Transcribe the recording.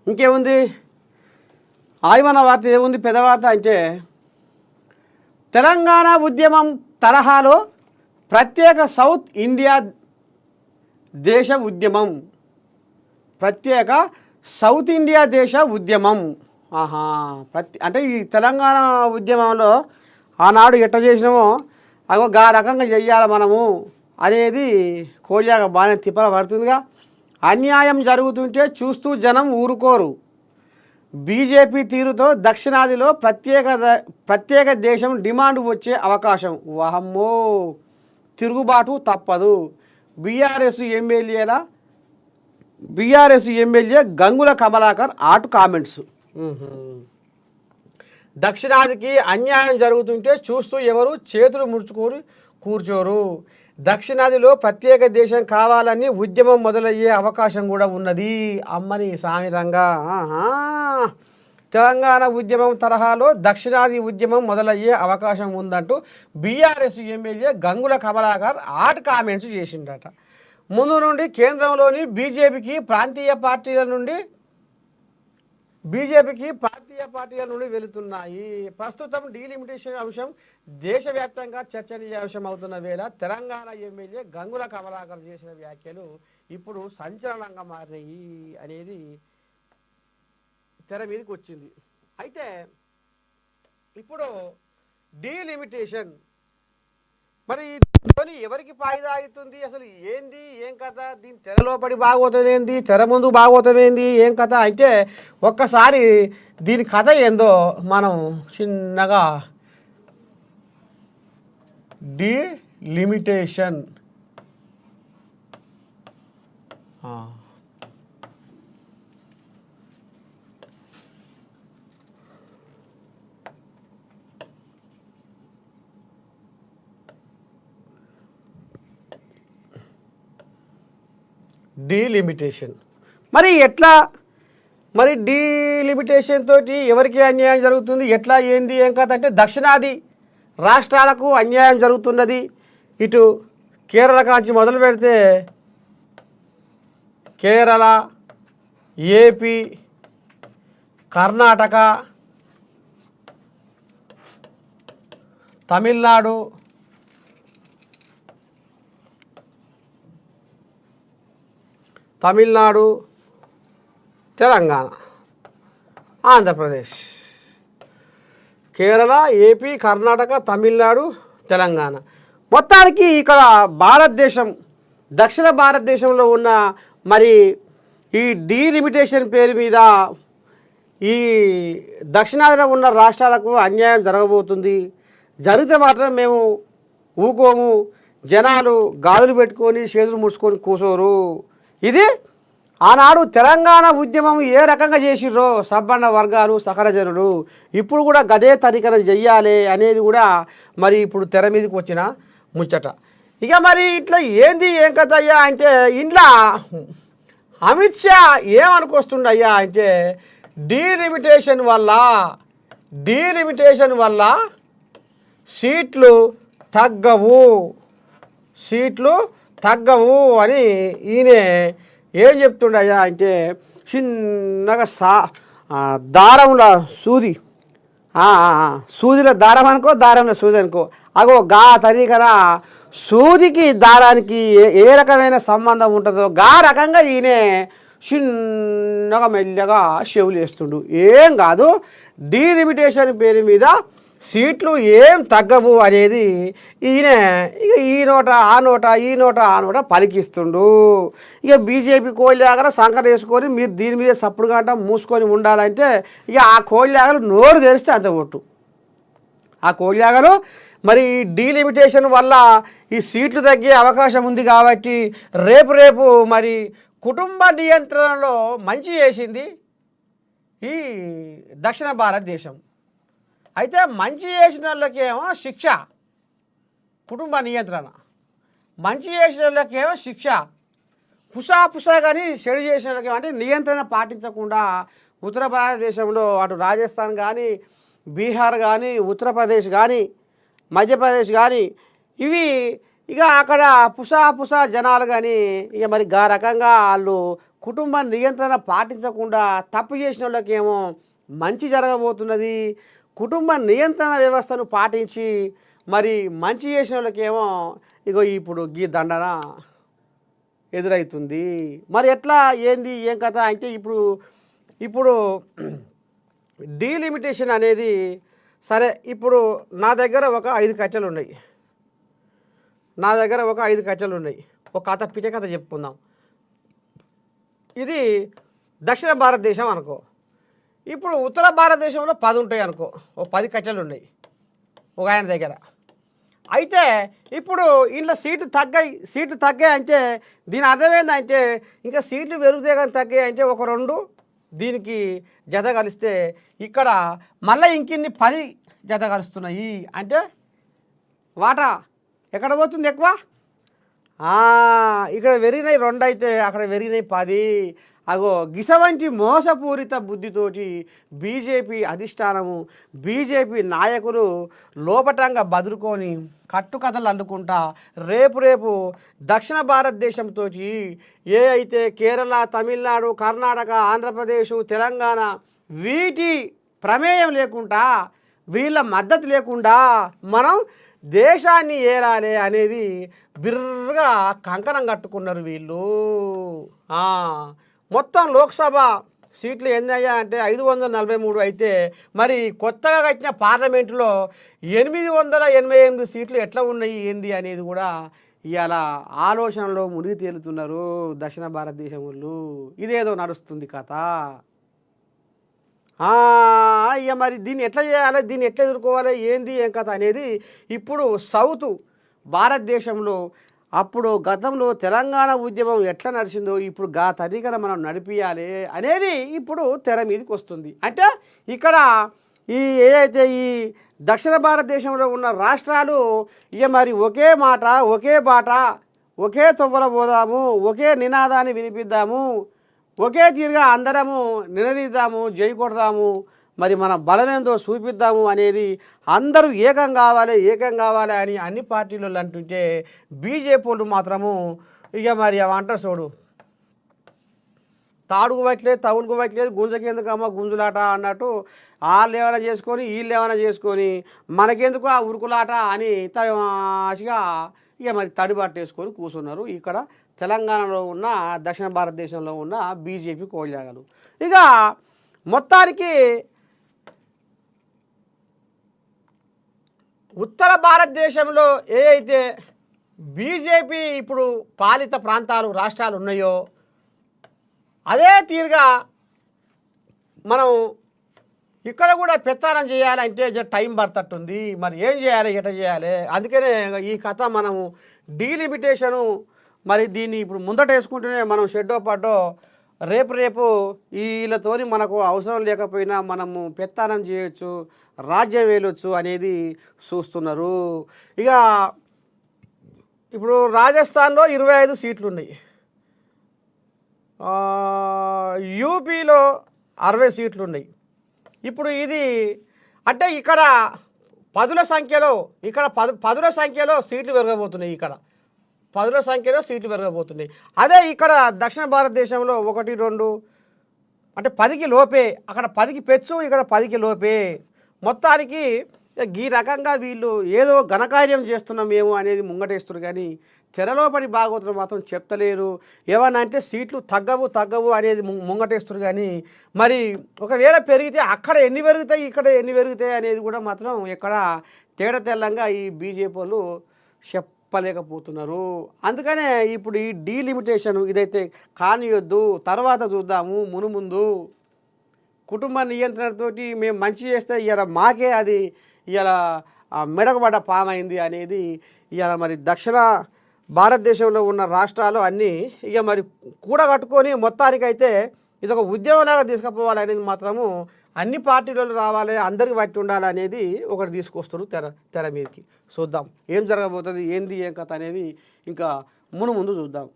ఇంకేముంది ఆయమన వార్త ఏముంది పెద్దవార్త అంటే తెలంగాణ ఉద్యమం తరహాలో ప్రత్యేక సౌత్ ఇండియా దేశ ఉద్యమం ప్రత్యేక సౌత్ ఇండియా దేశ ఉద్యమం అంటే ఈ తెలంగాణ ఉద్యమంలో ఆనాడు ఎట్ట చేసినామో అగో గా రకంగా చెయ్యాలి మనము అనేది కోళ్ళగా బాగానే తిప్పల పడుతుందిగా. అన్యాయం జరుగుతుంటే చూస్తూ జనం ఊరుకోరు. బీజేపీ తీరుతో దక్షిణాదిలో ప్రత్యేక దేశం డిమాండ్ వచ్చే అవకాశం. వాహమ్మో తిరుగుబాటు తప్పదు. బీఆర్ఎస్ ఎమ్మెల్యే గంగుల కమలాకర్ ఆటు కామెంట్స్. దక్షిణాదికి అన్యాయం జరుగుతుంటే చూస్తూ ఎవరు చేతులు ముడుచుకొని కూర్చోరు. దక్షిణాదిలో ప్రత్యేక దేశం కావాలని ఉద్యమం మొదలయ్యే అవకాశం కూడా ఉన్నది. అమ్మని సామిరంగా తెలంగాణ ఉద్యమం తరహాలో దక్షిణాది ఉద్యమం మొదలయ్యే అవకాశం ఉందంటూ బీఆర్ఎస్ ఎమ్మెల్యే గంగుల కమలాకర్ ఆట్ కామెంట్స్ చేసిండట. ముందు నుండి కేంద్రంలోని బీజేపీకి ప్రాంతీయ పార్టీల నుండి వెళుతున్నాయి. ప్రస్తుతం డీలిమిటేషన్ అంశం దేశవ్యాప్తంగా చర్చనీయాంశం అవుతున్న వేళ తెలంగాణ ఎమ్మెల్యే గంగుల కమలాకర్ చేసిన వ్యాఖ్యలు ఇప్పుడు సంచలనంగా మారినాయి అనేది తెర మీదకి వచ్చింది. అయితే ఇప్పుడు డీలిమిటేషన్ మరి ఎవరికి ఫాయిదా అవుతుంది, అసలు ఏంది ఏం కథ, దీని తెరలో పడి బాగోతుంది ఏంది, తెర ముందు బాగోతుంది ఏంది ఏం కథ అంటే ఒక్కసారి దీని కథ ఏందో మనం చిన్నగా డీలిమిటేషన్ డీలిమిటేషన్ మరి ఎట్లా, మరి డీలిమిటేషన్ తోటి ఎవరికి అన్యాయం జరుగుతుంది, ఎట్లా ఏంది ఏం కథ అంటే దక్షిణాది రాష్ట్రాలకు అన్యాయం జరుగుతున్నది. ఇటు కేరళ కాంచి మొదలు పెడితే కేరళ, ఏపీ, కర్ణాటక, తమిళనాడు, తెలంగాణ, ఆంధ్రప్రదేశ్, కేరళ, ఏపీ, కర్ణాటక, తమిళనాడు, తెలంగాణ మొత్తానికి ఇక్కడ భారతదేశం దక్షిణ భారతదేశంలో ఉన్న మరి ఈ డీలిమిటేషన్ పేరు మీద ఈ దక్షిణాదిలో ఉన్న రాష్ట్రాలకు అన్యాయం జరగబోతుంది. జరిగితే మాత్రం మేము ఊకోము, జనాలు గాజులు పెట్టుకొని చేతులు ముడుచుకొని కూర్చోరు. ఇది ఆనాడు తెలంగాణ ఉద్యమం ఏ రకంగా చేసిర్రో సబ్బండ వర్గాలు సకరజనులు ఇప్పుడు కూడా గదే తనిఖీన చెయ్యాలి అనేది కూడా మరి ఇప్పుడు తెర మీదకి వచ్చిన ముచ్చట. ఇక మరి ఇట్లా ఏంది ఏం కథ అయ్యా అంటే ఇంట్లో అమిత్ షా ఏమనుకొస్తుండయ్యా అంటే డీలిమిటేషన్ వల్ల సీట్లు తగ్గవు అని ఈయన ఏం చెప్తుండయ్యా అంటే చిన్నగా దారంలో సూదిలో దారం అనుకో, దారంలో సూది అనుకో, అగో గా తరీకన సూదికి దారానికి ఏ రకమైన సంబంధం ఉంటుందో గా రకంగా ఈయన చిన్నగా మెల్లగా చెవులు వేస్తుండు. ఏం కాదు, డీలిమిటేషన్ పేరు మీద సీట్లు ఏం తగ్గవు అనేది ఈయన ఇక ఈ నోట ఆ నోట పలికిస్తుండు. ఇక బీజేపీ కోళ్ళాగలు సంకర వేసుకొని మీరు దీని మీద సప్పుడు గంట మూసుకొని ఉండాలంటే ఇక ఆ కోళ్ళాగలు నోరు తెరిస్తే అంత కొట్టు. ఆ కోళ్ళాగలు మరి డీలిమిటేషన్ వల్ల ఈ సీట్లు తగ్గే అవకాశం ఉంది కాబట్టి రేపు మరి కుటుంబ నియంత్రణలో మంచి చేసింది ఈ దక్షిణ భారతదేశం. అయితే మంచి చేసిన వాళ్ళకేమో శిక్ష, కుటుంబ నియంత్రణ, మంచి చేసిన వాళ్ళకేమో శిక్ష, పుసా కానీ చెడు చేసిన వాళ్ళకేమో అంటే నియంత్రణ పాటించకుండా ఉత్తర భారతదేశంలో అటు రాజస్థాన్ కానీ, బీహార్ కానీ, ఉత్తరప్రదేశ్ కానీ, మధ్యప్రదేశ్ కానీ ఇవి ఇక అక్కడ పుసా జనాలు కానీ ఇక మరి గా రకంగా వాళ్ళు కుటుంబ నియంత్రణ పాటించకుండా తప్పు చేసిన వాళ్ళకేమో మంచి జరగబోతున్నది, కుటుంబ నియంత్రణ వ్యవస్థను పాటించి మరి మంచి చేసిన వాళ్ళకేమో ఇగో ఇప్పుడు గీ దండన ఎదురవుతుంది. మరి ఎట్లా ఏంది ఏం కథ అంటే ఇప్పుడు ఇప్పుడు డీలిమిటేషన్ అనేది సరే. ఇప్పుడు నా దగ్గర ఒక 5 కట్టెలు ఉన్నాయి, ఒక కథ పిచ్చ కథ చెప్పుకుందాం. ఇది దక్షిణ భారతదేశం అనుకో. ఇప్పుడు ఉత్తర భారతదేశంలో 10 ఉంటాయి అనుకో, ఓ 10 కట్టెలు ఉన్నాయి ఒక ఆయన దగ్గర. అయితే ఇప్పుడు ఇంట్లో సీట్లు తగ్గాయి అంటే దీని అర్థం ఏంటంటే ఇంకా సీట్లు పెరుగుతాయి కానీ తగ్గాయి అంటే ఒక 2 దీనికి జత కలిస్తే ఇక్కడ మళ్ళీ ఇంకిన్ని 10 జత కలుస్తున్నాయి అంటే వాటా ఎక్కడ పోతుంది ఎక్కువ? ఇక్కడ పెరిగినాయి 2 అయితే అక్కడ పెరిగినాయి 10. అగో గిసవంటి మోసపూరిత బుద్ధితోటి బీజేపీ అధిష్టానము, బీజేపీ నాయకులు లోపటంగా బదులుకొని కట్టుకథలు అల్లుకుంటా రేపు దక్షిణ భారతదేశంతో ఏ అయితే కేరళ, తమిళనాడు, కర్ణాటక, ఆంధ్రప్రదేశ్, తెలంగాణ వీటి ప్రమేయం లేకుండా, వీళ్ళ మద్దతు లేకుండా మనం దేశాన్ని ఏరాలి అనేది బిర్రగా కంకణం కట్టుకున్నారు వీళ్ళు. మొత్తం లోక్సభ సీట్లు ఎన్ని అయ్యా అంటే 543 అయితే మరి కొత్తగా కట్టిన పార్లమెంటులో 888 సీట్లు ఎట్లా ఉన్నాయి ఏంది అనేది కూడా ఇవాళ ఆలోచనలో మునిగి తేలుతున్నారు దక్షిణ భారతదేశం వాళ్ళు. ఇదేదో నడుస్తుంది కథ. ఇక మరి దీన్ని ఎట్లా చేయాలి, దీన్ని ఎట్లా ఎదుర్కోవాలి, ఏంది ఏం కథ అనేది ఇప్పుడు సౌత్ భారతదేశంలో అప్పుడు గతంలో తెలంగాణ ఉద్యమం ఎట్లా నడిచిందో ఇప్పుడు తరీకన మనం నడిపియాలి అనేది ఇప్పుడు తెర మీదకి వస్తుంది. అంటే ఇక్కడ ఏదైతే ఈ దక్షిణ భారతదేశంలో ఉన్న రాష్ట్రాలు ఇక మరి ఒకే మాట, ఒకే బాట, ఒకే తొవ్వల పోదాము, ఒకే నినాదాన్ని వినిపిద్దాము, ఒకే తీరుగా అందరము నిలదీద్దాము, జై కొడదాము, మరి మన బలమేందో చూపిద్దాము అనేది అందరూ ఏకం కావాలి అని అన్ని పార్టీలు అంటుంటే బీజేపీ వాళ్ళు మాత్రము ఇక మరి అంటారు చూడు, తాడుకు పట్టలేదు, తవులుకు పట్టలేదు, గుంజకెందుకమ్మా గుంజులాట అన్నట్టు వాళ్ళు ఏమైనా చేసుకొని వీళ్ళు ఏమైనా చేసుకొని మనకెందుకు ఆ ఉరుకులాట అని తమాషగా ఇక మరి తడిబాటేసుకొని కూర్చున్నారు ఇక్కడ తెలంగాణలో ఉన్న, దక్షిణ భారతదేశంలో ఉన్న బీజేపీ కోళ్ళాగలు. ఇక మొత్తానికి ఉత్తర భారతదేశంలో ఏ అయితే బీజేపీ ఇప్పుడు పాలిత ప్రాంతాలు, రాష్ట్రాలు ఉన్నాయో అదే తీరుగా మనం ఇక్కడ కూడా పెత్తానం చేయాలంటే టైం పడుతుంది. మరి ఏం చేయాలి, ఎట్లా చేయాలి? అందుకనే ఈ కథ మనము డీలిమిటేషను మరి దీన్ని ఇప్పుడు ముందట వేసుకుంటూనే మనం షెడ్డో పడ్డో రేపు వీళ్ళతోని మనకు అవసరం లేకపోయినా మనము పెత్తానం చేయొచ్చు, రాజ్యం వేయవచ్చు అనేది చూస్తున్నారు. ఇక ఇప్పుడు రాజస్థాన్లో 25 సీట్లు ఉన్నాయి, యూపీలో 60 సీట్లు ఉన్నాయి. ఇప్పుడు ఇది అంటే ఇక్కడ పదుల సంఖ్యలో సీట్లు పెరగబోతున్నాయి. ఇక్కడ 10 సంఖ్యలో సీట్లు పెరగబోతున్నాయి. అదే ఇక్కడ దక్షిణ భారతదేశంలో 1, 2 అంటే 10కి లోపే, అక్కడ 10కి పెచ్చు, ఇక్కడ 10కి లోపే. మొత్తానికి ఈ రకంగా వీళ్ళు ఏదో ఘనకార్యం చేస్తున్నాం మేము అనేది ముంగటేస్తున్నారు కానీ తెరలోపడి బాగోతులు మాత్రం చెప్తలేరు. ఏమన్నా అంటే సీట్లు తగ్గవు అనేది ముంగటేస్తున్నారు కానీ మరి ఒకవేళ పెరిగితే అక్కడ ఎన్ని పెరుగుతాయి, ఇక్కడ ఎన్ని పెరుగుతాయి అనేది కూడా మాత్రం ఎక్కడ తెల్లంగా ఈ బీజేపీ వాళ్ళు చెప్పలేకపోతున్నారు. అందుకనే ఇప్పుడు ఈ డీలిమిటేషన్ ఇదైతే కానియొద్దు, తర్వాత చూద్దాము, ముందు కుటుంబ నియంత్రణతోటి మేము మంచి చేస్తే ఇవాళ మాకే అది ఇవాళ మెడకబడ్డ పామైంది అనేది ఇవాళ మరి దక్షిణ భారతదేశంలో ఉన్న రాష్ట్రాలు అన్నీ ఇక మరి కూడగట్టుకొని మొత్తానికైతే ఇదొక ఉద్యమంలాగా తీసుకుపోవాలనేది మాత్రము అన్ని పార్టీలలో రావాలి, అందరికి పట్టి ఉండాలి అనేది ఒకటి తీసుకొస్తారు తెర మీదకి. చూద్దాం ఏం జరగబోతుంది, ఏంది ఏం కథ అనేది ఇంకా ముందు చూద్దాం.